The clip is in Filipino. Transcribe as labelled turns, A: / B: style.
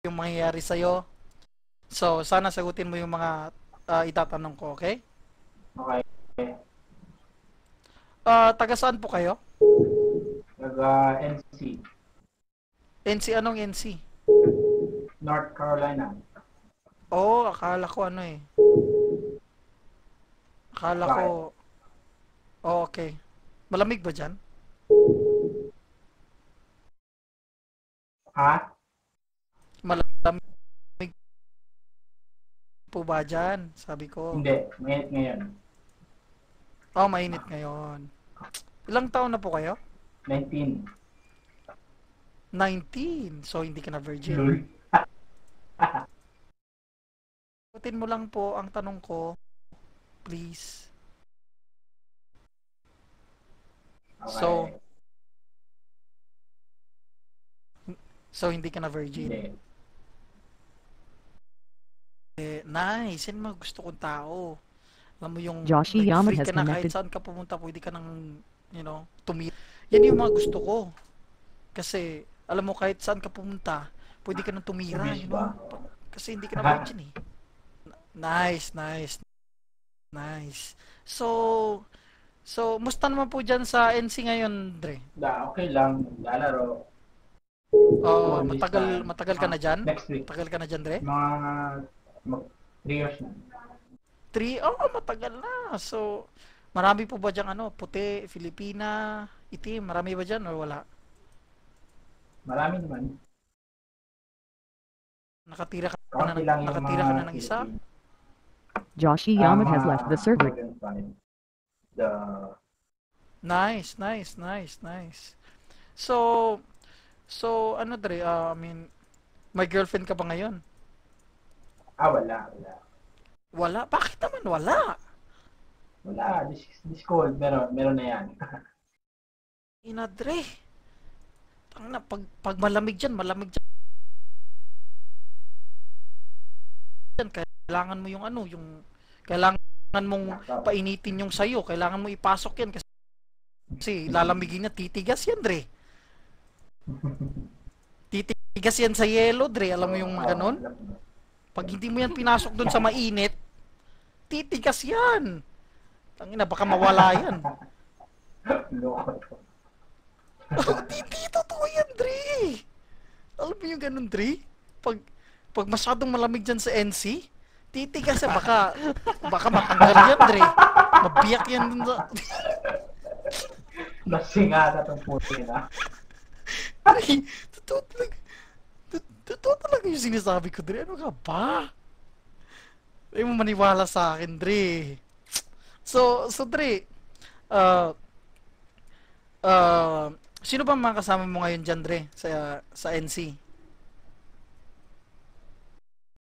A: yung mangyayari sa'yo. So, sana sagutin mo yung mga itatanong ko, okay?
B: Okay.
A: Taga saan po kayo?
B: Taga-NC,
A: NC, anong NC?
B: North Carolina.
A: Oh, akala ko ano eh. Akala ko,
B: Bakit?
A: oh, okay. Malamig ba dyan?
B: Ha?
A: Malamig po ba dyan? Sabi ko.
B: Hindi. Mainit ngayon.
A: Oh, mainit ngayon. Ilang taon na po kayo?
B: 19.
A: 19. So, hindi ka na virgin.
B: Lul.
A: Sagutin mo lang po ang tanong ko, please. So,
B: Okay.
A: hindi ka na virgin.
B: Hindi.
A: Nice. Yan mga gusto kong tao. Alam mo yung
C: Joshi
A: like,
C: Yama
A: free
C: has
A: ka na kahit
C: connected.
A: saan ka pumunta, pwede ka nang, tumira. Yan yung mga gusto ko. Kasi, alam mo, kahit saan ka pumunta, pwede ka nang
B: Sa
A: tumira,
B: beach ba?
A: Kasi hindi ka na virgin eh. Nice, nice, nice. Musta naman po dyan sa NC ngayon, Dre?
B: Okay lang. Lalaro.
A: Oh,
B: School this time.
A: matagal ka na dyan?
B: Next week.
A: Matagal ka na dyan, Dre?
B: Mga 3 years na.
A: 3? Oh, matagal na. So, marami po ba dyan puti, Filipina, itim? Marami ba dyan o wala?
B: Marami naman.
A: Nakatira ka
B: Kaunti lang yung
A: nakatira ka
B: mga
A: na ng isa?
B: Philippine.
C: Joshi Yama has left the server.
B: 105. The
A: Nice, nice, nice, nice. So, ano Dre, I mean, may girlfriend ka ba ngayon?
B: wala.
A: Wala? Bakit naman wala?
B: Wala. This cold. Meron na yan.
A: Ina Dre. Tangina, pag malamig dyan. Kailangan mo kailangan mong painitin yung sayo. Kailangan mo ipasok yan kasi lalamigin na, titigas yan, Dre. Titigas yan sa yelo, Dre. Alam mo yung ganon? Pag hindi mo yan pinasok dun sa mainit, titigas yan. Tangina, baka mawala yan.
B: Loko.
A: Hindi, totoo yan, Dre. Alam mo yung ganon, Dre? Pag masyadong malamig dyan sa NC, titigas yan. Baka matanggal yan, Dre. Mabiyak yan dun sa...
B: Nasingata tong puti na.
A: Dre, totoo talaga yung sinasabi ko, Dre. Ano ka ba? Ay mo maniwala sa akin, Dre. So Dre, uh, sino ba mga kasama mo ngayon dyan, Dre, sa NC?